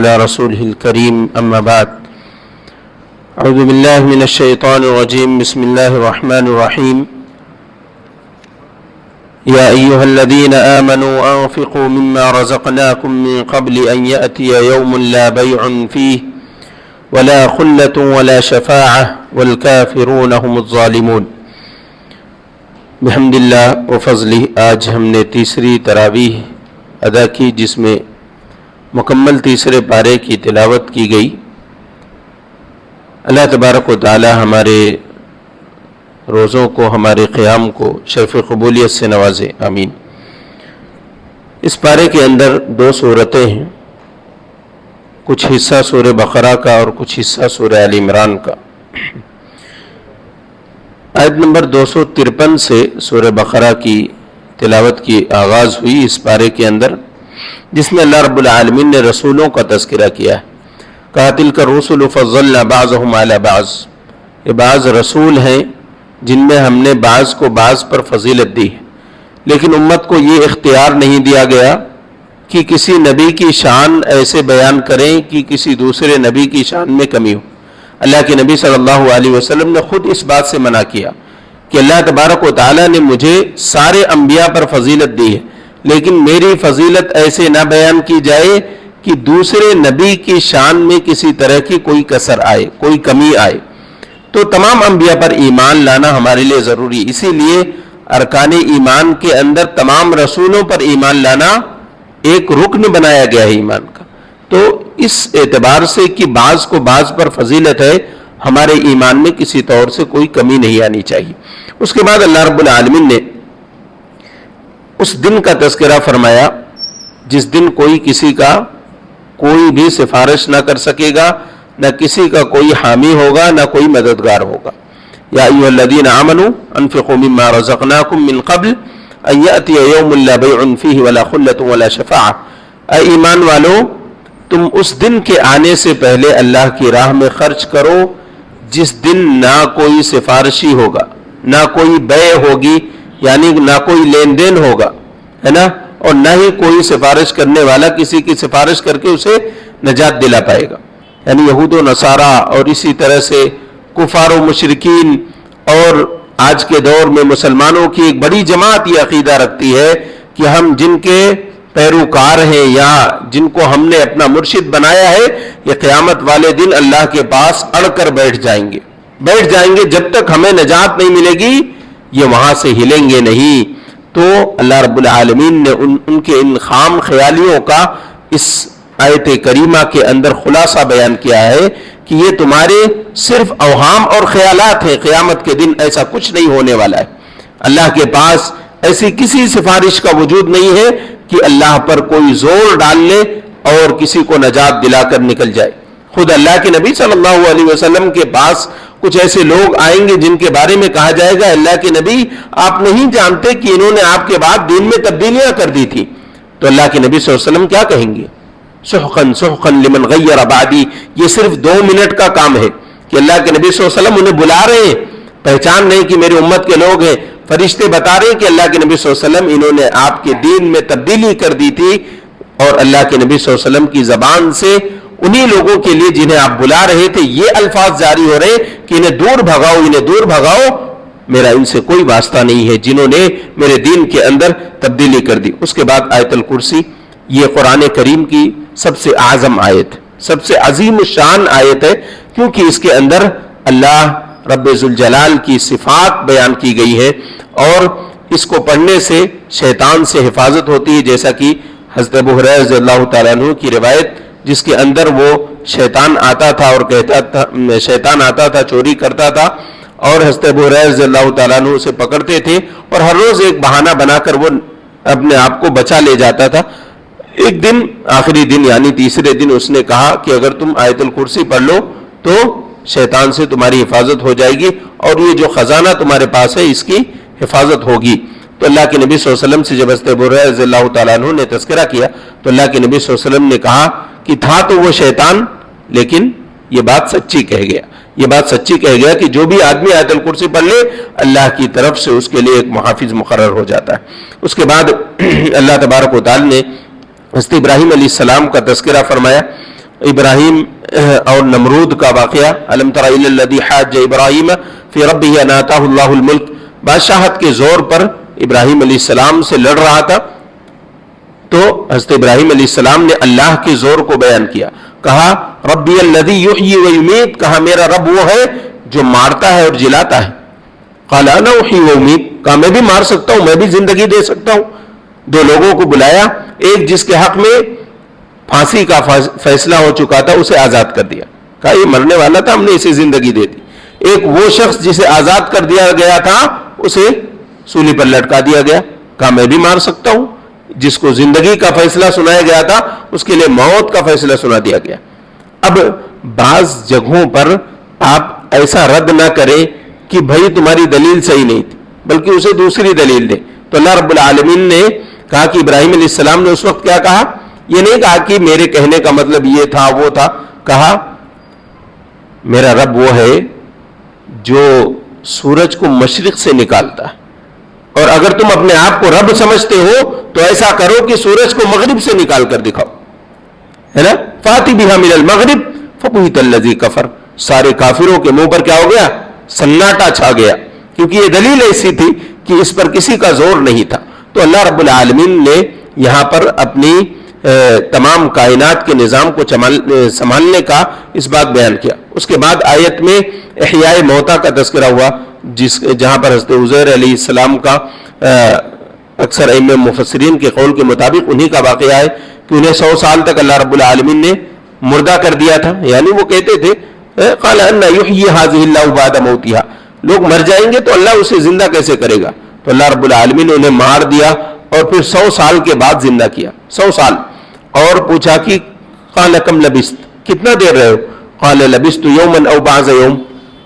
على رسوله الكريم أما بعد أعوذ بالله من الشيطان الرجيم بسم الله الرحمن الرحيم يا أيها الذين آمنوا أنفقوا مما رزقناكم من قبل أن يأتي يوم لا بيع فيه ولا خلة ولا شفاعة والكافرون هم الظالمون۔ بحمد اللہ و فضلہ آج ہم نے تیسری تراویح ادا کی جس میں مکمل تیسرے پارے کی تلاوت کی گئی۔ اللہ تبارک و تعالی ہمارے روزوں کو، ہمارے قیام کو شرف قبولیت سے نوازے، آمین۔ اس پارے کے اندر دو صورتیں ہیں، کچھ حصہ سورہ بقرہ کا اور کچھ حصہ سورہ آل عمران کا۔ آیت نمبر 253 سے سورہ بقرہ کی تلاوت کی آغاز ہوئی اس پارے کے اندر، جس میں اللہ رب العالمین نے رسولوں کا تذکرہ کیا ہے۔ کہا تلک الرسل فضلنا بعضهم علی بعض، یہ بعض رسول ہیں جن میں ہم نے بعض کو بعض پر فضیلت دی ہے، لیکن امت کو یہ اختیار نہیں دیا گیا کہ کسی نبی کی شان ایسے بیان کریں کہ کسی دوسرے نبی کی شان میں کمی ہو۔ اللہ کے نبی صلی اللہ علیہ وسلم نے خود اس بات سے منع کیا کہ اللہ تبارک و تعالیٰ نے مجھے سارے انبیاء پر فضیلت دی ہے، لیکن میری فضیلت ایسے نہ بیان کی جائے کہ دوسرے نبی کی شان میں کسی طرح کی کوئی کسر آئے، کوئی کمی آئے۔ تو تمام انبیاء پر ایمان لانا ہمارے لیے ضروری، اسی لیے ارکان ایمان کے اندر تمام رسولوں پر ایمان لانا ایک رکن بنایا گیا ہے ایمان کا۔ تو اس اعتبار سے کہ بعض کو بعض پر فضیلت ہے، ہمارے ایمان میں کسی طور سے کوئی کمی نہیں آنی چاہیے۔ اس کے بعد اللہ رب العالمین نے اس دن کا تذکرہ فرمایا جس دن کوئی کسی کا کوئی بھی سفارش نہ کر سکے گا، نہ کسی کا کوئی حامی ہوگا، نہ کوئی مددگار ہوگا۔ یا ایھا الذین آمنوا انفقوا مما رزقناکم من قبل ان یأتی یوم لا بیع فیہ ولا خلة ولا شفاعة، اے ایمان والو تم اس دن کے آنے سے پہلے اللہ کی راہ میں خرچ کرو جس دن نہ کوئی سفارشی ہوگا، نہ کوئی بیع ہوگی، یعنی نہ کوئی لین دین ہوگا، ہے نا، اور نہ ہی کوئی سفارش کرنے والا کسی کی سفارش کر کے اسے نجات دلا پائے گا۔ یعنی یہود و نصارہ اور اسی طرح سے کفار و مشرکین اور آج کے دور میں مسلمانوں کی ایک بڑی جماعت یہ عقیدہ رکھتی ہے کہ ہم جن کے پیروکار ہیں یا جن کو ہم نے اپنا مرشد بنایا ہے، یہ قیامت والے دن اللہ کے پاس اڑ کر بیٹھ جائیں گے جب تک ہمیں نجات نہیں ملے گی یہ وہاں سے ہلیں گے نہیں۔ تو اللہ رب العالمین نے ان کے ان خام خیالیوں کا اس آیت کریمہ کے اندر خلاصہ بیان کیا ہے کہ یہ تمہارے صرف اوہام اور خیالات ہیں، قیامت کے دن ایسا کچھ نہیں ہونے والا ہے۔ اللہ کے پاس ایسی کسی سفارش کا وجود نہیں ہے کہ اللہ پر کوئی زور ڈال لے اور کسی کو نجات دلا کر نکل جائے۔ خود اللہ کے نبی صلی اللہ علیہ وسلم کے پاس کچھ ایسے لوگ آئیں گے جن کے بارے میں کہا جائے گا اللہ کے نبی آپ نہیں جانتے کہ انہوں نے آپ کے بعد دین میں تبدیلیاں کر دی تھی، تو اللہ کے نبی صلی اللہ علیہ وسلم کیا کہیں گے؟ سحقا سحقا لمن غیر بعدی۔ یہ صرف 2 منٹ کا کام ہے کہ اللہ کے نبی صلی اللہ علیہ وسلم انہیں بلا رہے ہیں، پہچان نہیں کہ میری امت کے لوگ ہیں، فرشتے بتا رہے ہیں کہ اللہ کے نبی صلی اللہ علیہ وسلم انہوں نے آپ کے دین میں تبدیلی کر دی تھی، اور اللہ کے نبی صلی اللہ علیہ وسلم کی زبان سے انہی لوگوں کے لیے جنہیں آپ بلا رہے تھے یہ الفاظ جاری ہو رہے کہ انہیں دور بھگاؤ، میرا ان سے کوئی واسطہ نہیں ہے جنہوں نے میرے دین کے اندر تبدیلی کر دی۔ اس کے بعد آیت الکرسی، یہ قرآن کریم کی سب سے اعظم آیت، سب سے عظیم الشان آیت ہے، کیونکہ اس کے اندر اللہ رب ذوالجلال کی صفات بیان کی گئی ہے، اور اس کو پڑھنے سے شیطان سے حفاظت ہوتی ہے، جیسا کہ حضرت ابو ہریرہ رضی اللہ تعالیٰ عنہ کی روایت جس کے اندر وہ شیطان آتا تھا اور کہتا تھا، شیطان آتا تھا چوری کرتا تھا اور حضرت ابو ہریرہ رضی اللہ تعالیٰ عنہ اسے پکڑتے تھے اور ہر روز ایک بہانہ بنا کر وہ اپنے آپ کو بچا لے جاتا تھا۔ ایک دن آخری دن یعنی تیسرے دن اس نے کہا کہ اگر تم آیت الکرسی پڑھ لو تو شیطان سے تمہاری حفاظت ہو جائے گی اور یہ جو خزانہ تمہارے پاس ہے اس کی حفاظت ہوگی۔ تو اللہ کے نبی صلی اللہ علیہ وسلم سے جب حضرت ابو ہریرہ رضی اللہ تعالیٰ عنہ نے تذکرہ کیا تو اللہ کے نبی صلی اللہ علیہ وسلم نے کہا کہ تھا تو وہ شیطان، لیکن یہ بات سچی کہہ گیا کہ جو بھی آدمی آیت الکرسی پڑھ لے اللہ کی طرف سے اس کے لیے ایک محافظ مقرر ہو جاتا ہے۔ اس کے بعد اللہ تبارک و تعالی نے حضرت ابراہیم علیہ السلام کا تذکرہ فرمایا، ابراہیم اور نمرود کا واقعہ، الم تر الی الذی حاج ابراہیم فی ربہ ان آتاہ اللہ الملک، بادشاہت کے زور پر ابراہیم علیہ السلام سے لڑ رہا تھا، تو حضرت ابراہیم علیہ السلام نے اللہ کے زور کو بیان کیا، کہا ربی الذی یحیی و یمیت، کہا میرا رب وہ ہے جو مارتا ہے اور جلاتا ہے، قال انا احیی و امیت، کہا میں بھی مار سکتا ہوں، میں بھی زندگی دے سکتا ہوں۔ دو لوگوں کو بلایا، ایک جس کے حق میں پھانسی کا فیصلہ ہو چکا تھا اسے آزاد کر دیا، کہا یہ مرنے والا تھا ہم نے اسے زندگی دے دی۔ ایک وہ شخص جسے آزاد کر دیا گیا تھا اسے سولی پر لٹکا دیا گیا، کہا میں بھی مار سکتا ہوں، جس کو زندگی کا فیصلہ سنایا گیا تھا اس کے لیے موت کا فیصلہ سنا دیا گیا۔ اب بعض جگہوں پر آپ ایسا رد نہ کریں کہ بھائی تمہاری دلیل صحیح نہیں تھی، بلکہ اسے دوسری دلیل دیں۔ تو اللہ رب العالمین نے کہا کہ ابراہیم علیہ السلام نے اس وقت کیا کہا، یہ نہیں کہا کہ میرے کہنے کا مطلب یہ تھا وہ تھا، کہا میرا رب وہ ہے جو سورج کو مشرق سے نکالتا ہے، اور اگر تم اپنے آپ کو رب سمجھتے ہو تو ایسا کرو کہ سورج کو مغرب سے نکال کر دکھاؤ، ہے نا، فاتی بہا من المغرب فبہت الذی کفر، سارے کافروں کے منہ پر کیا ہو گیا، سناٹا چھا گیا، کیونکہ یہ دلیل ایسی تھی کہ اس پر کسی کا زور نہیں تھا۔ تو اللہ رب العالمین نے یہاں پر اپنی تمام کائنات کے نظام کو سنبھالنے کا اس بات بیان کیا۔ اس کے بعد آیت میں احیاء موتا کا تذکرہ ہوا، جہاں پر حضرت عزیر علیہ السلام کا اکثر ائمہ مفسرین کے قول کے مطابق انہی کا واقعہ ہے کہ انہیں 100 سال تک اللہ رب العالمین نے مردہ کر دیا تھا، یعنی وہ کہتے تھے قال ان یحیی ھذہ اللہ بعد موتھا، لوگ مر جائیں گے تو اللہ اسے زندہ کیسے کرے گا؟ تو اللہ رب العالمین نے انہیں مار دیا اور پھر 100 سال کے بعد زندہ کیا، 100 سال، اور پوچھا کہ قال کم لبثت، کتنا دیر رہے ہو؟ قال لبثت یوما او بعض یوم،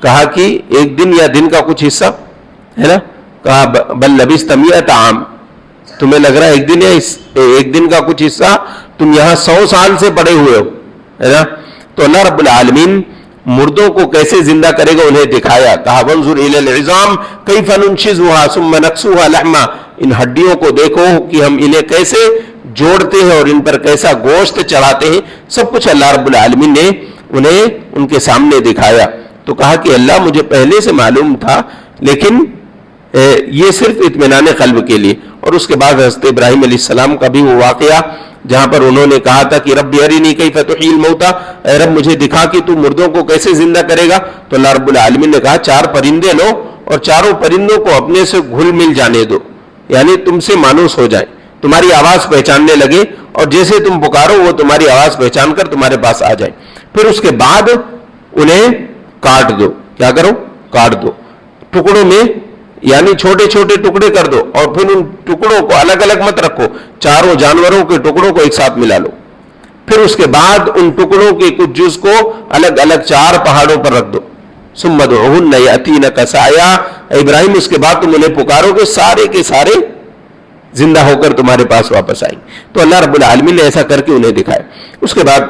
کہا کہ ایک دن یا دن کا کچھ حصہ، ہے نا، کہا بل لبثت 100 عام، تمہیں لگ رہا ہے ایک دن یا ایک دن کا کچھ حصہ، تم یہاں 100 سال سے پڑے ہوئے ہو، ہے نا۔ تو اللہ رب العالمین مردوں کو کیسے زندہ کرے گا انہیں دکھایا، کہا وانظر الی العظام کیف ننشزها ثم نکسوها لحما، ان ہڈیوں کو دیکھو کہ ہم انہیں کیسے جوڑتے ہیں اور ان پر کیسا گوشت چڑھاتے ہیں، سب کچھ اللہ رب العالمین نے انہیں ان کے سامنے دکھایا۔ تو کہا کہ اللہ مجھے پہلے سے معلوم تھا، لیکن یہ صرف اطمینان قلب کے لیے۔ اور اس کے بعد حضرت ابراہیم علیہ السلام کا بھی وہ واقعہ جہاں پر انہوں نے کہا تھا کہ رب ارنی کیف تحیی الموتى، اے رب مجھے دکھا کہ تو مردوں کو کیسے زندہ کرے گا۔ تو اللہ رب العالمین نے کہا 4 پرندے لو اور چاروں پرندوں کو اپنے سے گھل مل جانے دو، یعنی تم سے مانوس ہو جائیں، تمہاری آواز پہچاننے لگے، اور جیسے تم پکارو وہ تمہاری آواز پہچان کر تمہارے پاس آ جائیں۔ پھر اس کے بعد انہیں کاٹ دو، کیا کرو، کاٹ دو ٹکڑوں میں، یعنی چھوٹے چھوٹے ٹکڑے کر دو، اور پھر ان ٹکڑوں کو الگ الگ مت رکھو، چاروں جانوروں کے ٹکڑوں کو ایک ساتھ ملا لو۔ پھر اس کے بعد ان ٹکڑوں کے کچھ جز کو الگ الگ 4 پہاڑوں پر رکھ دو، ثم ادعوہن یأتینک سعیا، ابراہیم اس کے بعد تم انہیں پکارو گے سارے کے سارے زندہ ہو کر تمہارے پاس واپس آئیں۔ تو اللہ رب العالمین نے ایسا کر کے انہیں دکھایا۔ اس کے بعد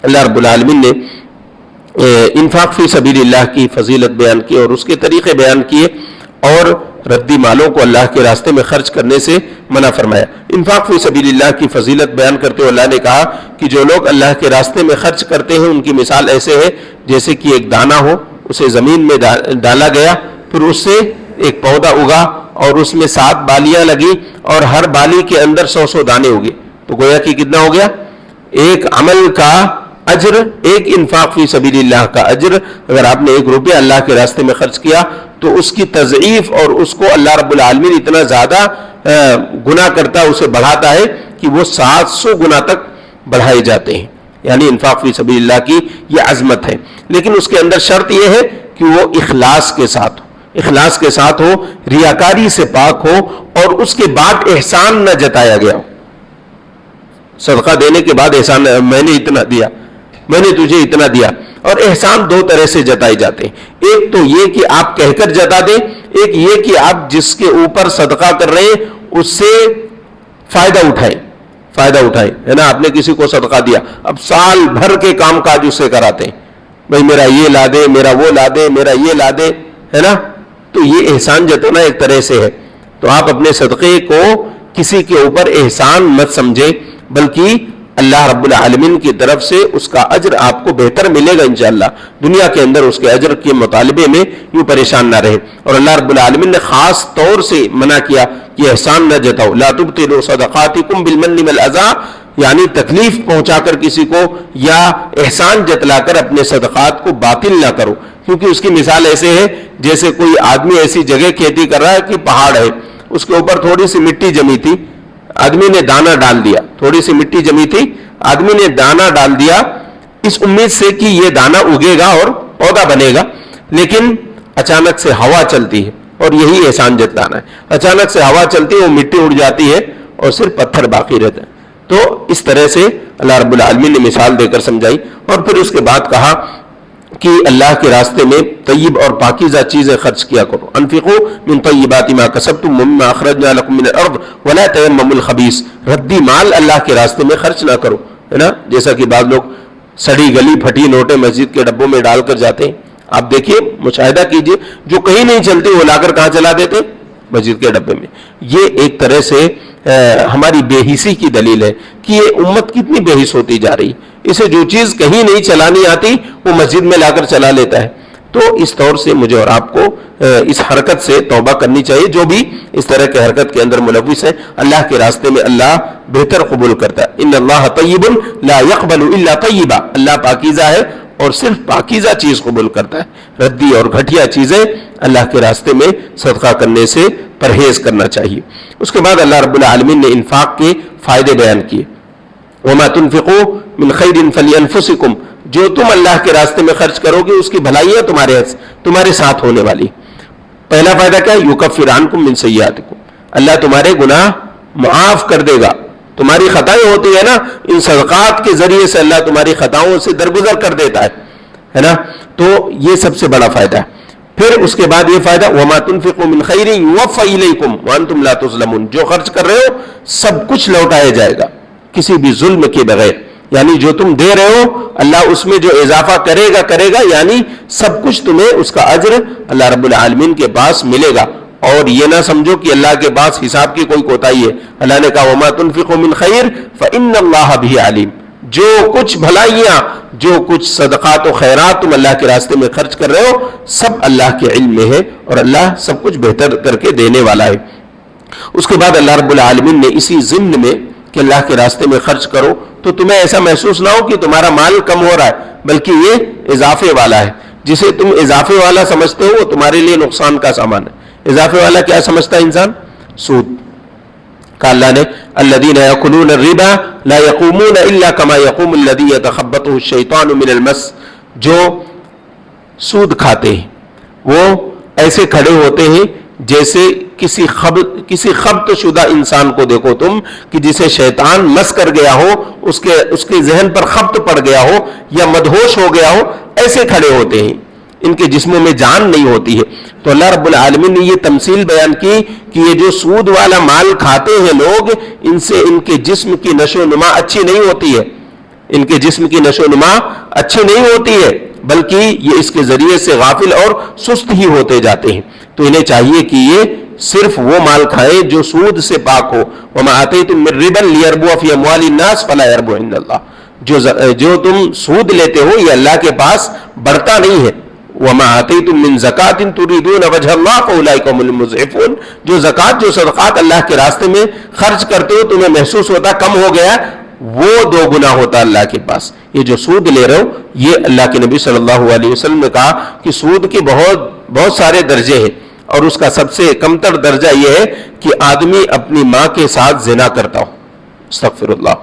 اللہ رب العالمین نے انفاق فی سبیل اللہ کی فضیلت بیان کی اور اس کے طریقے بیان کیے، اور ردی مالوں کو اللہ کے راستے میں خرچ کرنے سے منع فرمایا۔ انفاق فی سبیل اللہ کی فضیلت بیان کرتے ہوئے اللہ نے کہا کہ جو لوگ اللہ کے راستے میں خرچ کرتے ہیں ان کی مثال ایسے ہے جیسے کہ ایک دانہ ہو، اسے زمین میں ڈالا گیا، پھر اس سے ایک پودا اگا اور اس میں 7 بالیاں لگی اور ہر بالی کے اندر 100 دانے ہوگے، تو گویا کہ کتنا ہو گیا، ایک عمل کا اجر، ایک انفاق فی سبیل اللہ کا اجر۔ اگر آپ نے 1 روپیہ اللہ کے راستے میں خرچ کیا تو اس کی تضعیف اور اس کو اللہ رب العالمین اتنا زیادہ گنا کرتا ہے، اسے بڑھاتا ہے کہ وہ 700 گنا تک بڑھائے جاتے ہیں۔ یعنی انفاق فی سبیل اللہ کی یہ عظمت ہے، لیکن اس کے اندر شرط یہ ہے کہ وہ اخلاص کے ساتھ ہو، اخلاص کے ساتھ ہو، ریاکاری سے پاک ہو، اور اس کے بعد احسان نہ جتایا گیا ہو۔ صدقہ دینے کے بعد احسان، میں نے اتنا دیا، میں نے تجھے اتنا دیا، اور احسان 2 طرح سے جتائے جاتے ہیں۔ ایک تو یہ کہ آپ کہہ کر جتا دیں، ایک یہ کہ آپ جس کے اوپر صدقہ کر رہے ہیں اس سے فائدہ اٹھائیں، ہے نا۔ آپ نے کسی کو صدقہ دیا، اب سال بھر کے کام کاج اس سے کراتے ہیں، بھائی میرا یہ لا دے، میرا وہ لا دے، میرا یہ لا دے، ہے نا۔ تو یہ احسان جتانا ایک طرح سے ہے۔ تو آپ اپنے صدقے کو کسی کے اوپر احسان مت سمجھیں، بلکہ اللہ رب العالمین کی طرف سے اس کا اجر آپ کو بہتر ملے گا انشاءاللہ. دنیا کے اندر اس کے اجر کے مطالبے میں یوں پریشان نہ رہے. اور اللہ رب العالمین نے خاص طور سے منع کیا کہ احسان نہ جتاؤ. لا تبطلوا صدقاتکم بالمن والاذى، یعنی تکلیف پہنچا کر کسی کو یا احسان جتلا کر اپنے صدقات کو باطل نہ کرو. کیونکہ اس کی مثال ایسے ہے جیسے کوئی آدمی ایسی جگہ کھیتی کر رہا ہے کہ پہاڑ ہے، اس کے اوپر تھوڑی سی مٹی جمی تھی، آدمی نے دانہ ڈال دیا، تھوڑی سی مٹی جمی تھی، آدمی نے دانہ ڈال دیا اس امید سے کہ یہ دانہ اگے گا اور پودا بنے گا، لیکن اچانک سے ہوا چلتی ہے، اور یہی احسان جتلانا ہے. اچانک سے ہوا چلتی ہے، وہ مٹی اڑ جاتی ہے اور صرف پتھر باقی رہتا ہے. تو اس طرح سے اللہ رب العالمین نے مثال دے کر سمجھائی. اور پھر اس کے بعد کہا کہ اللہ کے راستے میں طیب اور پاکیزہ چیزیں خرچ کیا کرو. انفقوا من طیبات ما کسبتم مما اخرجنا لكم من الارض ولا تيمموا الخبيث. ردی مال اللہ کے راستے میں خرچ نہ کرو، ہے نا. جیسا کہ بعض لوگ سڑی گلی پھٹی نوٹیں مسجد کے ڈبوں میں ڈال کر جاتے ہیں. آپ دیکھیے، مشاہدہ کیجئے، جو کہیں نہیں چلتے وہ لا کر کہاں چلا دیتے؟ مسجد کے ڈبے میں. یہ ایک طرح سے ہماری بے حسی کی دلیل ہے کہ یہ امت کتنی بے حس ہوتی جا رہی. اسے جو چیز کہیں نہیں چلانی آتی وہ مسجد میں لا کر چلا لیتا ہے. تو اس طور سے مجھے اور آپ کو اس حرکت سے توبہ کرنی چاہیے. جو بھی اس طرح کے حرکت کے اندر ملوث ہے، اللہ کے راستے میں اللہ بہتر قبول کرتا ہے. ان اللہ طیب لا يقبل الا طیبا. اللہ پاکیزہ ہے اور صرف پاکیزہ چیز قبول کرتا ہے. ردی اور گھٹیا چیزیں اللہ کے راستے میں صدقہ کرنے سے پرہیز کرنا چاہیے. اس کے بعد اللہ رب العالمین نے انفاق کے فائدے بیان کیے. وما تنفقوا من خیر فلانفسکم. جو تم اللہ کے راستے میں خرچ کرو گے اس کی بھلائی ہے تمہارے ساتھ ہونے والی. پہلا فائدہ کیا ہے؟ یکفر عنکم من سیئاتکم. اللہ تمہارے گناہ معاف کر دے گا. تمہاری خطائیں ہوتی ہے نا، ان صدقات کے ذریعے سے اللہ تمہاری خطاؤں سے درگزر کر دیتا ہے نا. تو یہ سب سے بڑا فائدہ ہے. پھر اس کے بعد یہ فائدہ وما تنفقوا من خیر یوفى الیکم وانتم لا تظلمون. جو خرچ کر رہے ہو سب کچھ لوٹایا جائے گا کسی بھی ظلم کے بغیر. یعنی جو تم دے رہے ہو اللہ اس میں جو اضافہ کرے گا، یعنی سب کچھ تمہیں اس کا اجر اللہ رب العالمین کے پاس ملے گا. اور یہ نہ سمجھو کہ اللہ کے پاس حساب کی کوئی کوتاہی ہے. اللہ نے کہا وما تنفقوا من خیر فإن اللہ به علیم. جو کچھ بھلائیاں، جو کچھ صدقات و خیرات تم اللہ کے راستے میں خرچ کر رہے ہو سب اللہ کے علم میں ہے، اور اللہ سب کچھ بہتر کر کے دینے والا ہے. اس کے بعد اللہ رب العالمین نے اسی ضمن میں کہ اللہ کے راستے میں خرچ کرو تو تمہیں ایسا محسوس نہ ہو کہ تمہارا مال کم ہو رہا ہے، بلکہ یہ اضافے والا ہے. جسے تم اضافے والا سمجھتے ہو وہ تمہارے لیے نقصان کا سامان ہے. اضافے والا کیا سمجھتا ہے انسان؟ سود. کہا اللہ نے الذین یأکلون الربا لا یقومون الا کما یقوم الذی یتخبطہ الشیطان من المس. جو سود کھاتے ہیں وہ ایسے کھڑے ہوتے ہیں جیسے کسی خبط شدہ انسان کو دیکھو تم کہ جسے شیطان مس کر گیا ہو، اس کے ذہن پر خبط پڑ گیا ہو یا مدہوش ہو گیا ہو، ایسے کھڑے ہوتے ہیں. ان کے جسموں میں جان نہیں ہوتی ہے. تو اللہ رب العالمین نے یہ تمثیل بیان کی کہ یہ جو سود والا مال کھاتے ہیں لوگ، ان سے ان کے جسم کی نشو و نما اچھی نہیں ہوتی ہے. ان کے جسم کی نشو و نما اچھی نہیں ہوتی ہے، بلکہ یہ اس کے ذریعے سے غافل اور سست ہی ہوتے جاتے ہیں. تو انہیں چاہیے کہ یہ صرف وہ مال کھائیں جو سود سے پاک ہو. وما آتیتم من ربا لیربو فی اموال الناس فلا یربو عند اللہ. جو تم سود لیتے ہو یہ اللہ کے پاس بڑھتا نہیں ہے. وما آتیتم من زکات تریدون وجہ اللہ فاولئک هم المضعفون. جو زکات، جو صدقات اللہ کے راستے میں خرچ کرتے ہو تمہیں محسوس ہوتا کم ہو گیا، وہ دو گنا ہوتا اللہ کے پاس. یہ جو سود لے رہے ہو، یہ اللہ کے نبی صلی اللہ علیہ وسلم نے کہا کہ سود کے بہت سارے درجے ہیں، اور اس کا سب سے کمتر درجہ یہ ہے کہ آدمی اپنی ماں کے ساتھ زنا کرتا ہو. استغفر اللہ.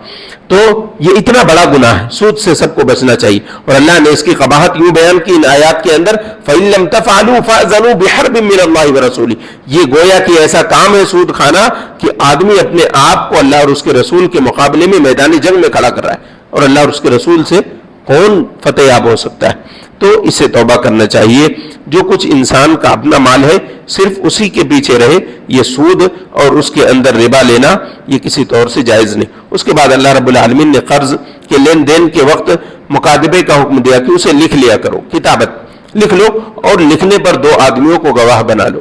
تو یہ اتنا بڑا گناہ ہے، سود سے سب کو بچنا چاہیے. اور اللہ نے اس کی قباحت یوں بیان کی ان آیات کے اندر فَإِن لَمْ تَفْعَلُوا فَأْذَنُوا بِحَرْبٍ مِّنَ اللَّهِ وَرَسُولِهِ. یہ گویا کہ ایسا کام ہے سود کھانا کہ آدمی اپنے آپ کو اللہ اور اس کے رسول کے مقابلے میں میدان جنگ میں کھڑا کر رہا ہے، اور اللہ اور اس کے رسول سے کون فتح یاب ہو سکتا ہے. تو اس سے توبہ کرنا چاہیے. جو کچھ انسان کا اپنا مال ہے صرف اسی کے پیچھے رہے. یہ سود اور اس کے اندر ربا لینا یہ کسی طور سے جائز نہیں. اس کے بعد اللہ رب العالمین نے قرض کے لین دین کے وقت مقادبے کا حکم دیا کہ اسے لکھ لیا کرو. کتابت لکھ لو، اور لکھنے پر دو آدمیوں کو گواہ بنا لو.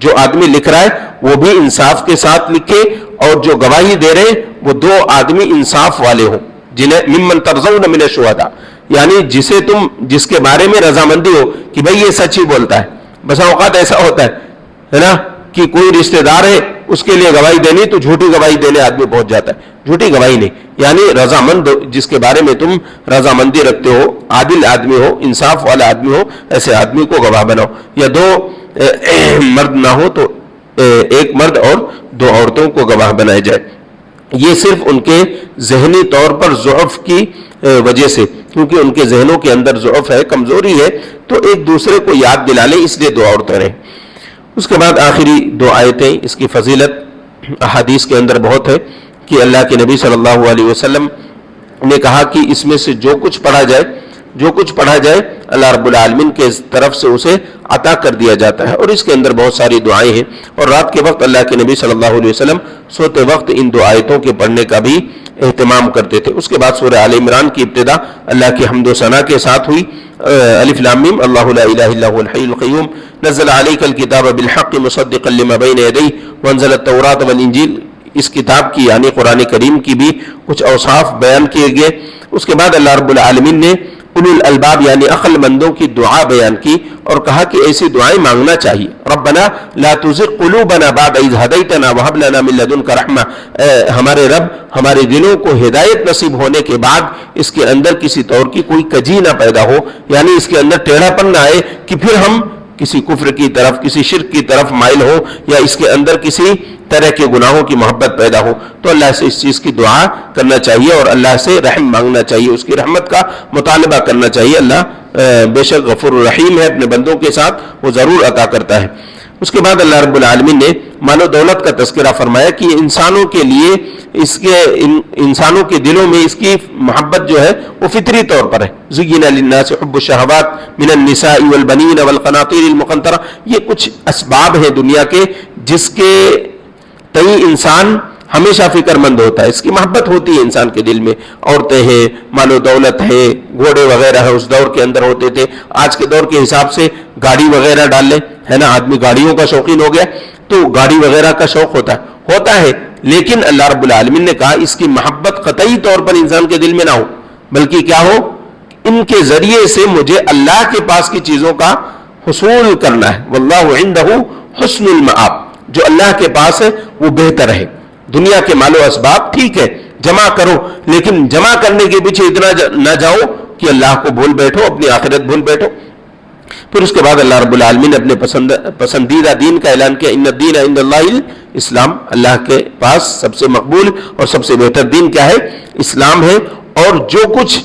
جو آدمی لکھ رہا ہے وہ بھی انصاف کے ساتھ لکھے، اور جو گواہی دے رہے وہ دو آدمی انصاف والے ہوں، جنہیں ممن ترضون من الشہداء، یعنی جس کے بارے میں رضامندی ہو کہ بھئی یہ سچ ہی بولتا ہے. بسا اوقات ایسا ہوتا ہے نا کہ کوئی رشتہ دار ہے، اس کے لیے گواہی دینی تو جھوٹی گواہی دینے آدمی پہنچ جاتا ہے. جھوٹی گواہی نہیں، یعنی رضامند جس کے بارے میں تم رضامندی رکھتے ہو، عادل آدمی ہو، انصاف والا آدمی ہو، ایسے آدمی کو گواہ بناؤ. یا دو مرد نہ ہو تو ایک مرد اور دو عورتوں کو گواہ بنایا جائے. یہ صرف ان کے ذہنی طور پر ضعف کی وجہ سے، کیونکہ ان کے ذہنوں کے اندر ضعف ہے، کمزوری ہے، تو ایک دوسرے کو یاد دلا لیں، اس لیے دو عورتیں رہیں. اس کے بعد آخری دو آیتیں، اس کی فضیلت احادیث کے اندر بہت ہے کہ اللہ کے نبی صلی اللہ علیہ وسلم نے کہا کہ اس میں سے جو کچھ پڑھا جائے اللہ رب العالمین کے طرف سے اسے عطا کر دیا جاتا ہے. اور اس کے اندر بہت ساری دعائیں ہیں، اور رات کے وقت اللہ کے نبی صلی اللہ علیہ وسلم سوتے وقت ان دو آیتوں کے پڑھنے کا بھی اہتمام کرتے تھے. اس کے بعد سورہ آل عمران کی ابتدا اللہ کی حمد و ثنا کے ساتھ ہوئی. الف لام میم اللہ لا الہ الا هو الحی القیوم نزل علیک الکتاب بالحق مصدقا لما بین یدیہ وانزل التوراۃ والانجیل. اس کتاب کی یعنی قرآن کریم کی بھی کچھ اوصاف بیان کیے گئے. اس کے بعد اللہ رب العالمین نے اولو الالباب یعنی عقل مندوں کی دعا بیان کی اور کہا کہ ایسی دعائیں مانگنا چاہیے. ربنا لا تزغ قلوبنا بعد اذ ہدیتنا وہب لنا من لدنک رحمہ، ہمارے رب ہمارے دلوں کو ہدایت نصیب ہونے کے بعد اس کے اندر کسی طور کی کوئی کجی نہ پیدا ہو، یعنی اس کے اندر ٹیڑھا پن نہ آئے کہ پھر ہم کسی کفر کی طرف، کسی شرک کی طرف مائل ہو، یا اس کے اندر کسی طرح کے گناہوں کی محبت پیدا ہو. تو اللہ سے اس چیز کی دعا کرنا چاہیے اور اللہ سے رحم مانگنا چاہیے، اس کی رحمت کا مطالبہ کرنا چاہیے. اللہ بے شک غفور الرحیم ہے، اپنے بندوں کے ساتھ وہ ضرور عطا کرتا ہے. اس کے بعد اللہ رب العالمین نے مال و دولت کا تذکرہ فرمایا کہ انسانوں کے لیے انسانوں کے دلوں میں اس کی محبت جو ہے وہ فطری طور پر ہے. زین للناس حب الشہوات من النساء والبنین والقناطیر المقنطرہ، یہ کچھ اسباب ہیں دنیا کے جس کے تئیں انسان ہمیشہ فکر مند ہوتا ہے، اس کی محبت ہوتی ہے انسان کے دل میں. عورتیں ہیں، مال و دولت ہے، گھوڑے وغیرہ ہے، اس دور کے اندر ہوتے تھے. آج کے دور کے حساب سے گاڑی وغیرہ ڈال لیں، ہے نا، آدمی گاڑیوں کا شوقین ہو گیا تو گاڑی وغیرہ کا شوق ہوتا ہے. لیکن اللہ رب العالمین نے کہا اس کی محبت قطعی طور پر انسان کے دل میں نہ ہو، بلکہ کیا ہو، ان کے ذریعے سے مجھے اللہ کے پاس کی چیزوں کا حصول کرنا ہے. واللہ عندہ حسن المآب، جو اللہ کے پاس ہے وہ بہتر ہے. دنیا کے مال و اسباب ٹھیک ہے جمع کرو، لیکن جمع کرنے کے پیچھے اتنا نہ جاؤ کہ اللہ کو بھول بیٹھو، اپنی آخرت بھول بیٹھو. پھر اس کے بعد اللہ رب العالمین نے اپنے پسندیدہ دین کا اعلان کیا. ان الدین عند اللہ الاسلام، اللہ کے پاس سب سے مقبول اور سب سے بہتر دین کیا ہے؟ اسلام ہے. اور جو کچھ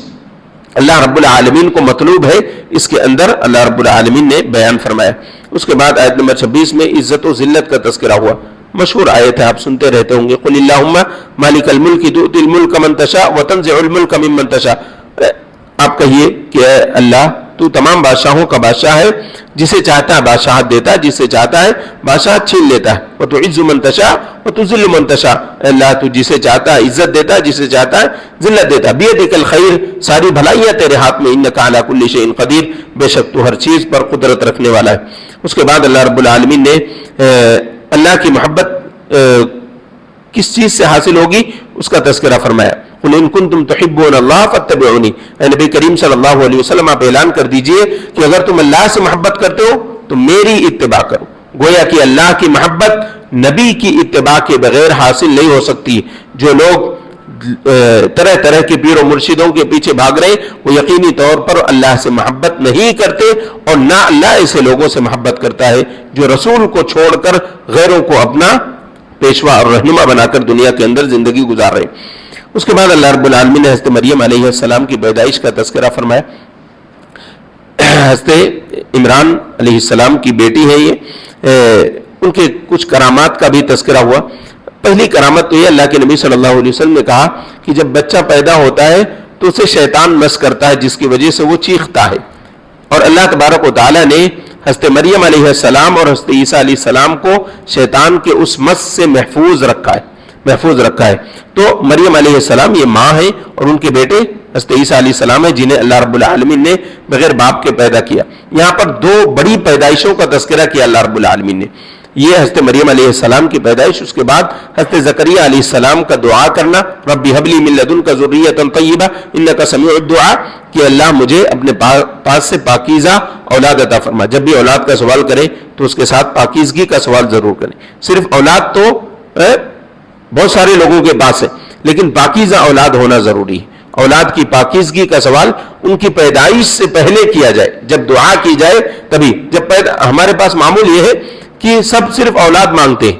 اللہ رب العالمین کو مطلوب ہے اس کے اندر اللہ رب العالمین نے بیان فرمایا. اس کے بعد آیت نمبر 26 میں عزت و ذلت کا تذکرہ ہوا. مشہور آیت ہے، آپ سنتے رہتے ہوں گے. قل اللہم مالک الملک تؤتی الملک من تشاء وتنزع الملک ممن تشاء. آپ کہیے کہ اے اللہ تو تمام بادشاہوں کا بادشاہ ہے، جسے چاہتا ہے بادشاہت دیتا ہے، جسے چاہتا ہے بادشاہت چھین لیتا ہے. وتعز من تشاء وتذل من تشاء، اللہ تو جسے چاہتا ہے عزت دیتا ہے، جسے چاہتا ہے ذلت دیتا ہے. بیدک الخیر، ساری بھلائیاں تیرے ہاتھ میں. انک علی کل شیء قدیر، بے شک تو ہر چیز پر قدرت رکھنے والا ہے. اس کے بعد اللہ رب العالمین نے اللہ کی محبت کس چیز سے حاصل ہوگی اس کا تذکرہ فرمایا. قل ان کنتم تحبون اللہ فاتبعونی، اے نبی کریم صلی اللہ علیہ وسلم آپ اعلان کر دیجئے کہ اگر تم اللہ سے محبت کرتے ہو تو میری اتباع کرو. گویا کہ اللہ کی محبت نبی کی اتباع کے بغیر حاصل نہیں ہو سکتی. جو لوگ طرح طرح کے پیر و مرشدوں کے پیچھے بھاگ رہے وہ یقینی طور پر اللہ سے محبت نہیں کرتے، اور نہ اللہ ایسے لوگوں سے محبت کرتا ہے جو رسول کو چھوڑ کر غیروں کو اپنا پیشوا اور رہنما بنا کر دنیا کے اندر زندگی گزار رہے. اس کے بعد اللہ رب العالمین نے حضرت مریم علیہ السلام کی پیدائش کا تذکرہ فرمایا. حضرت عمران علیہ السلام کی بیٹی ہے یہ، ان کے کچھ کرامات کا بھی تذکرہ ہوا. پہلی کرامت تو یہ اللہ کے نبی صلی اللہ علیہ وسلم نے کہا کہ جب بچہ پیدا ہوتا ہے تو اسے شیطان مس کرتا ہے، جس کی وجہ سے وہ چیختا ہے. اور اللہ تبارک و تعالیٰ نے حضرت مریم علیہ السلام اور حضرت عیسیٰ علیہ السلام کو شیطان کے اس مس سے محفوظ رکھا ہے. تو مریم علیہ السلام یہ ماں ہے اور ان کے بیٹے حضرت عیسیٰ علیہ السلام ہے جنہیں اللہ رب العالمین نے بغیر باپ کے پیدا کیا. یہاں پر دو بڑی پیدائشوں کا تذکرہ کیا اللہ رب العالمین نے. یہ حضرت مریم علیہ السلام کی پیدائش، اس کے بعد حضرت زکریا علیہ السلام کا دعا کرنا، رب هب لی من لدنک ذریۃ طیبہ انک سمیع الدعاء، کہ اللہ مجھے اپنے پاس سے پاکیزہ اولاد عطا فرما. جب بھی اولاد کا سوال کرے تو اس کے ساتھ پاکیزگی کا سوال ضرور کریں. صرف اولاد تو بہت سارے لوگوں کے پاس ہے، لیکن پاکیزہ اولاد ہونا ضروری ہے. اولاد کی پاکیزگی کا سوال ان کی پیدائش سے پہلے کیا جائے، جب دعا کی جائے تبھی. جب ہمارے پاس معمول یہ ہے کہ سب صرف اولاد مانگتے ہیں،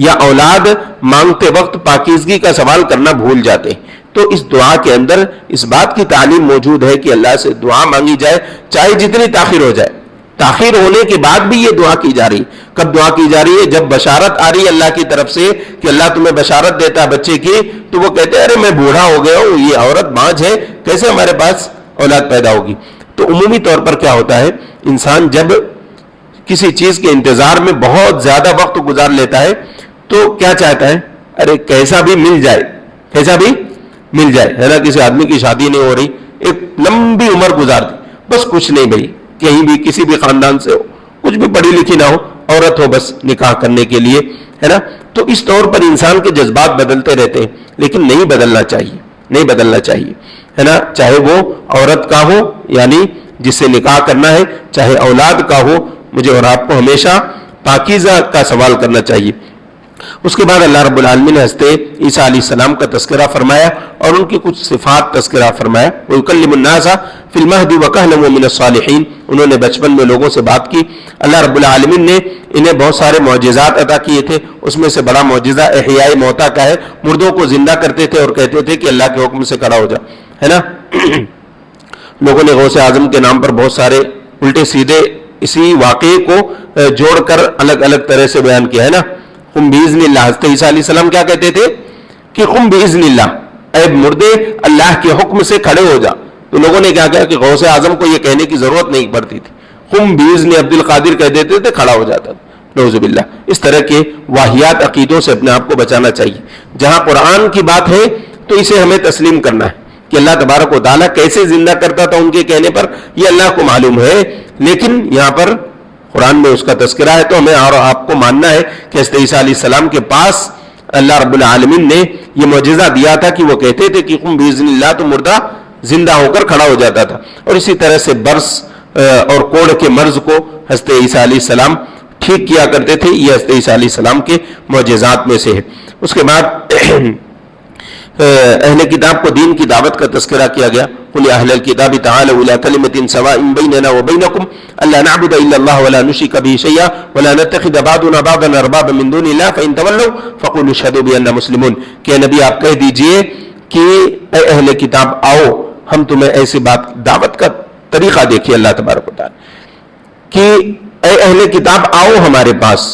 یا اولاد مانگتے وقت پاکیزگی کا سوال کرنا بھول جاتے ہیں. تو اس دعا کے اندر اس بات کی تعلیم موجود ہے کہ اللہ سے دعا مانگی جائے چاہے جتنی تاخیر ہو جائے. تاخیر ہونے کے بعد بھی یہ دعا کی جا رہی. کب دعا کی جا رہی ہے؟ جب بشارت آ رہی ہے اللہ کی طرف سے کہ اللہ تمہیں بشارت دیتا ہے بچے کی، تو وہ کہتے ہیں ارے میں بوڑھا ہو گیا ہوں، یہ عورت بانجھ ہے، کیسے ہمارے پاس اولاد پیدا ہوگی. تو عمومی طور پر کیا ہوتا ہے، انسان جب کسی چیز کے انتظار میں بہت زیادہ وقت گزار لیتا ہے تو کیا چاہتا ہے، ارے کیسا بھی مل جائے، کیسا بھی مل جائے، ہے نا. کسی آدمی کی شادی نہیں ہو رہی، ایک لمبی عمر گزار دی، بس کچھ نہیں بھائی، کہیں بھی کسی بھی خاندان سے ہو، کچھ بھی پڑھی لکھی نہ ہو، عورت ہو بس نکاح کرنے کے لیے، ہے نا. تو اس طور پر انسان کے جذبات بدلتے رہتے ہیں، لیکن نہیں بدلنا چاہیے، نہیں بدلنا چاہیے، ہے نا. چاہے وہ عورت کا ہو یعنی جس سے نکاح کرنا ہے، چاہے اولاد کا ہو، مجھے اور آپ کو ہمیشہ پاکیزہ کا سوال کرنا چاہیے. اس کے بعد اللہ رب العالمین نے حضرت عیسیٰ علیہ السلام کا تذکرہ فرمایا اور ان کی کچھ صفات تذکرہ فرمایا. وَيُكَلِّمُ النَّاسَ فِي الْمَهْدِ وَكَهْلًا وَمِنَ الصَّالِحِينَ، انہوں نے بچپن میں لوگوں سے بات کی. اللہ رب العالمین نے انہیں بہت سارے معجزات عطا کیے تھے. اس میں سے بڑا معجزہ احیاء موتیٰ کا ہے. مردوں کو زندہ کرتے تھے اور کہتے تھے کہ اللہ کے حکم سے کھڑا ہو جا، ہے نا. لوگوں نے غوث اعظم کے نام پر بہت سارے الٹے سیدھے اسی واقعے کو جوڑ کر الگ الگ طرح سے بیان کیا، ہے نا. قم باذن اللہ، حضرت عیسیٰ علیہ السلام کیا کہتے تھے کہ قم باذن اللہ، اے مردے اللہ کے حکم سے کھڑے ہو جا. تو لوگوں نے کیا کہا کہ غوث اعظم کو یہ کہنے کی ضرورت نہیں پڑتی تھی، قم باذن عبد القادر کہہ دیتے تھے، کھڑا ہو جاتا تھا. نعوذ باللہ. اس طرح کے واہیات عقیدوں سے اپنے آپ کو بچانا چاہیے. جہاں قرآن کی بات ہے تو اسے ہمیں تسلیم کرنا ہے کہ اللہ تبارک و تعالیٰ کیسے زندہ کرتا تھا ان کے کہنے پر، یہ اللہ کو معلوم ہے. لیکن یہاں پر قرآن میں اس کا تذکرہ ہے تو ہمیں اور آپ کو ماننا ہے کہ حضرت عیسیٰ علیہ السلام کے پاس اللہ رب العالمین نے یہ معجزہ دیا تھا کہ وہ کہتے تھے کہ قم باذن اللہ، تو مردہ زندہ ہو کر کھڑا ہو جاتا تھا. اور اسی طرح سے برس اور کوڑ کے مرض کو حضرت عیسیٰ علیہ السلام ٹھیک کیا کرتے تھے. یہ حضرت عیسیٰ علیہ السلام کے معجزات میں سے ہے. اس کے بعد اہل کتاب کو دین کی دعوت کا تذکرہ کیا گیا. قل یا اہل الکتاب تعالوا الی کلمۃ سواء بیننا وبینکم الا نعبد الا اللہ ولا نشرک به شیئا ولا نتخذ بعضنا بعضا اربابا من دون اللہ فان تولوا فقولوا اشهدوا بأننا مسلمون. کہ نبی آپ کہہ دیجئے کہ اے اہل کتاب آؤ، ہم تمہیں ایسی بات دعوت کا طریقہ دیکھیے اللہ تبارک و تعالی کہ اے اہل کتاب آؤ ہمارے پاس،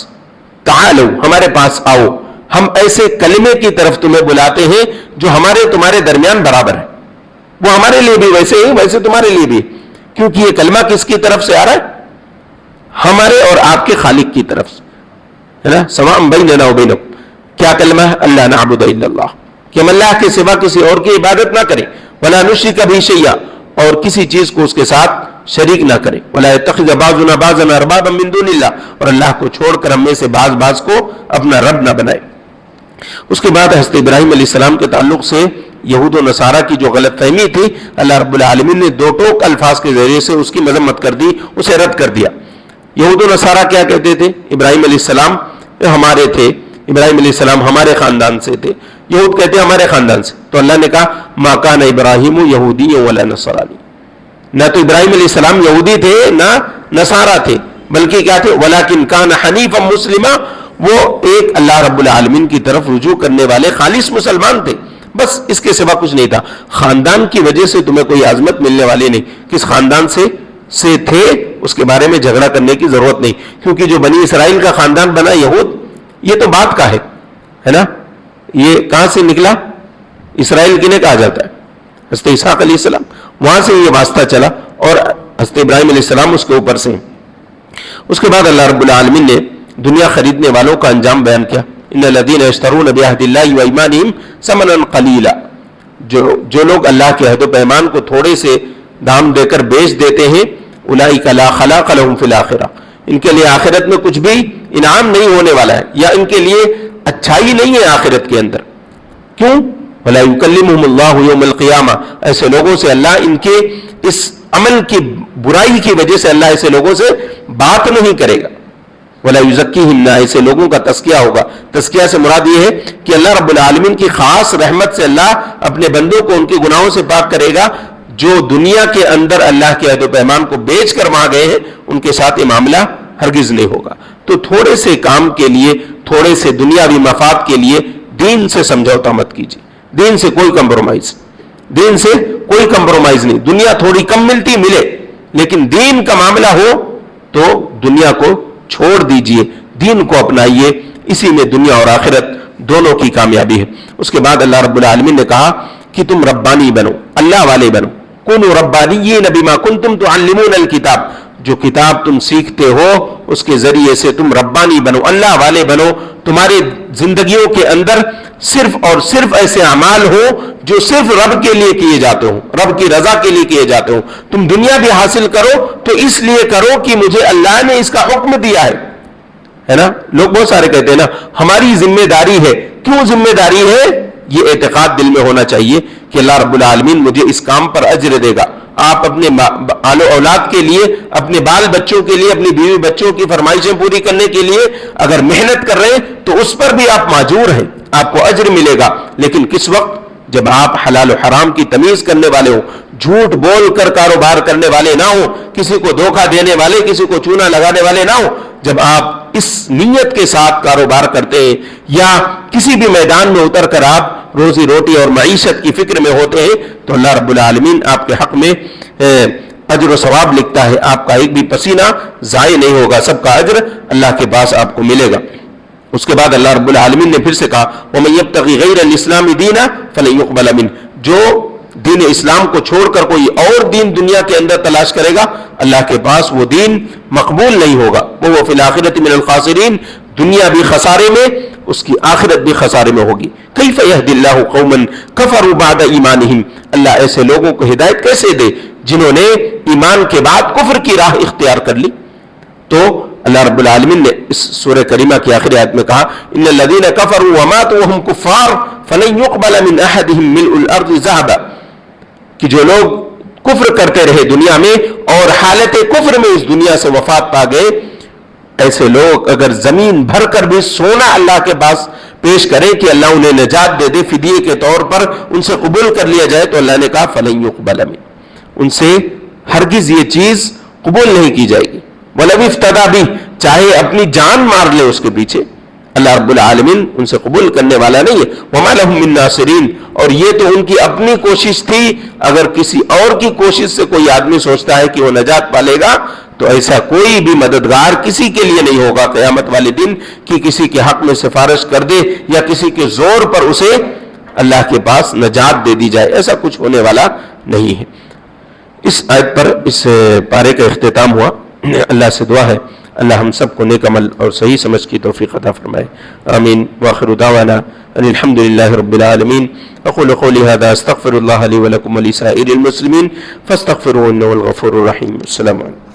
تعالوا ہمارے پاس آؤ، ہم ایسے کلمے کی طرف تمہیں بلاتے ہیں جو ہمارے تمہارے درمیان برابر ہے. وہ ہمارے لیے بھی ویسے ہی ویسے تمہارے لیے بھی، کیونکہ یہ کلمہ کس کی طرف سے آ رہا ہے؟ ہمارے اور آپ کے خالق کی طرف سے، ہے نا. سواء بیننا وبینکم، کیا کلمہ ہے؟ اللہ نعبد الا اللہ، کہ ہم اللہ کے سوا کسی اور کی عبادت نہ کریں. ولا نشرک به شیئا، اور کسی چیز کو اس کے ساتھ شریک نہ کریں. ولا يتخذ بعضنا بعضا اربابا من دون اللہ، اور اللہ کو چھوڑ کر ہم میں سے بعض کو اپنا رب نہ بنائے. اس کے بعد حضرت ابراہیم علیہ السلام کے تعلق سے یہود و نصارہ کی جو غلط فہمی تھی، اللہ رب العالمین نے دو ٹوک الفاظ کے ذریعے سے اس کی مذمت کر دی، اسے رد کر دیا. یہود و نصارہ کیا کہتے تھے؟ ابراہیم علیہ السلام ہمارے تھے، ابراہیم علیہ السلام ہمارے خاندان سے تھے. یہود کہتے ہیں ہمارے خاندان سے. تو اللہ نے کہا ما کان ابراہیم یہودی ولا نصرانی، نہ تو ابراہیم علیہ السلام یہودی تھے نہ نصارہ تھے، بلکہ کیا تھے؟ ولکن کان حنیفا مسلما، وہ ایک اللہ رب العالمین کی طرف رجوع کرنے والے خالص مسلمان تھے، بس اس کے سوا کچھ نہیں تھا. خاندان کی وجہ سے تمہیں کوئی عظمت ملنے والی نہیں. کس خاندان سے تھے اس کے بارے میں جھگڑا کرنے کی ضرورت نہیں، کیونکہ جو بنی اسرائیل کا خاندان بنا یہود، یہ تو بات کا ہے نا. یہ کہاں سے نکلا؟ اسرائیل کنہیں کہا جاتا ہے؟ حضرت اسحاق علیہ السلام، وہاں سے یہ واسطہ چلا اور حضرت ابراہیم علیہ السلام اس کے اوپر سے. اس کے بعد اللہ رب العالمین نے دنیا خریدنے والوں کا انجام بیان کیا. ان الذین یشترون بعہد اللہ وایمانہم ثمنا قلیلا، جو لوگ اللہ کے عہد و پیمان کو تھوڑے سے دام دے کر بیچ دیتے ہیں، اولئک لا خلاق لہم فی الآخرہ، ان کے لیے آخرت میں کچھ بھی انعام نہیں ہونے والا ہے یا ان کے لیے اچھائی نہیں ہے آخرت کے اندر. کیوں؟ وَلَا يُكَلِّمُهُمُ اللَّهُ يَوْمَ الْقِيَامَةِ, ایسے لوگوں سے اللہ ان کے اس عمل کی برائی کی وجہ سے اللہ ایسے لوگوں سے بات نہیں کرے گا. وَلَا يُزَكِّيهِمْ, ایسے لوگوں کا تزکیہ ہوگا. تزکیہ سے مراد یہ ہے کہ اللہ رب العالمین کی خاص رحمت سے اللہ اپنے بندوں کو ان کے گناہوں سے پاک کرے گا. جو دنیا کے اندر اللہ کے عہد و پیمان کو بیچ کر وہاں گئے ہیں ان کے ساتھ یہ معاملہ ہرگز نہیں ہوگا. تو تھوڑے سے کام کے لیے, تھوڑے سے دنیاوی مفاد کے لیے دین سے سمجھوتا مت کیجیے. دین سے کوئی کمپرومائز, دین سے کوئی کمپرومائز نہیں. دنیا تھوڑی کم ملتی ملے, لیکن دین کا معاملہ ہو تو دنیا کو چھوڑ دیجئے, دین کو اپنائیے. اسی میں دنیا اور آخرت دونوں کی کامیابی ہے. اس کے بعد اللہ رب العالمین نے کہا کہ تم ربانی بنو, اللہ والے بنو. کونوا ربانیین بما کنتم تعلمون الکتاب, جو کتاب تم سیکھتے ہو اس کے ذریعے سے تم ربانی بنو, اللہ والے بنو. تمہاری زندگیوں کے اندر صرف اور صرف ایسے اعمال ہو جو صرف رب کے لیے کیے جاتے ہوں, رب کی رضا کے لیے کیے جاتے ہوں. تم دنیا بھی حاصل کرو تو اس لیے کرو کہ مجھے اللہ نے اس کا حکم دیا ہے نا. لوگ بہت سارے کہتے ہیں نا ہماری ذمہ داری ہے. کیوں ذمہ داری ہے؟ یہ اعتقاد دل میں ہونا چاہیے کہ اللہ رب العالمین مجھے اس کام پر اجر دے گا. آپ اپنے آل و اولاد کے لیے, اپنے بال بچوں کے لیے, اپنی بیوی بچوں کی فرمائشیں پوری کرنے کے لیے اگر محنت کر رہے ہیں تو اس پر بھی آپ معجور ہیں, آپ کو اجر ملے گا. لیکن کس وقت؟ جب آپ حلال و حرام کی تمیز کرنے والے ہوں, جھوٹ بول کر کاروبار کرنے والے نہ ہوں, کسی کو دھوکہ دینے والے, کسی کو چونا لگانے والے نہ ہوں. جب آپ اس نیت کے ساتھ کاروبار کرتے ہیں یا کسی بھی میدان میں اتر کر آپ روزی روٹی اور معیشت کی فکر میں ہوتے ہیں تو اللہ رب العالمین آپ کے حق میں اجر و ثواب لکھتا ہے. آپ کا ایک بھی پسینہ ضائع نہیں ہوگا, سب کا اجر اللہ کے پاس آپ کو ملے گا. اس کے بعد اللہ رب العالمین نے پھر سے کہا وَمَن يَبْتَغِ غَيْرَ الْإِسْلَامِ دِينًا فَلَن يُقْبَلَ مِنْهُ, جو دین اسلام کو چھوڑ کر کوئی اور دین دنیا کے اندر تلاش کرے گا اللہ کے پاس وہ دین مقبول نہیں ہوگا. وَهُوَ فِي الْآخِرَةِ مِنَ الْخَاسِرِينَ, دنیا بھی خسارے میں, اس کی آخرت بھی خسارے میں ہوگی. كَيْفَ يَهْدِي اللَّهُ قَوْمًا كَفَرُوا بَعْدَ إِيمَانِهِمْ, اللہ ایسے لوگوں کو ہدایت کیسے دے جنہوں نے ایمان کے بعد کفر کی راہ اختیار کر لی. تو اللہ رب العالمین نے اس سورہ کریمہ کی آخری آیت میں کہا ان الذین کفروا وماتوا وهم کفار فلن يقبل من احدهم ملء الارض ذهبا, کہ جو لوگ کفر کرتے رہے دنیا میں اور حالت کفر میں اس دنیا سے وفات پا گئے, ایسے لوگ اگر زمین بھر کر بھی سونا اللہ کے پاس پیش کرے کہ اللہ انہیں نجات دے دے فدیے کے طور پر, ان سے قبول کر لیا جائے, تو اللہ نے کہا فلن يقبل من, ان سے ہرگز یہ چیز قبول نہیں کی جائے گی. وَلَوِ افْتَدَى بِهِ, چاہے اپنی جان مار لے اس کے پیچھے, اللہ رب العالمین ان سے قبول کرنے والا نہیں ہے. وَمَا لَهُم مِّن نَاصِرِينَ, اور یہ تو ان کی اپنی کوشش تھی. اگر کسی اور کی کوشش سے کوئی آدمی سوچتا ہے کہ وہ نجات پالے گا تو ایسا کوئی بھی مددگار کسی کے لیے نہیں ہوگا قیامت والے دن کہ کسی کے حق میں سفارش کر دے یا کسی کے زور پر اسے اللہ کے پاس نجات دے دی جائے. ایسا کچھ ہونے والا نہیں ہے. اس آیت پر اس پارے کا اختتام ہوا. اللہ سے دعا ہے اللہ ہم سب کو نیک عمل اور صحیح سمجھ کی توفیق عطا فرمائے. آمین. وآخر دعوانا ان الحمد للہ رب العالمین. اقول قولی هذا استغفر اللہ لی ولکم ولسائر المسلمین فاستغفروه انه الغفور الرحیم. السلام علیکم.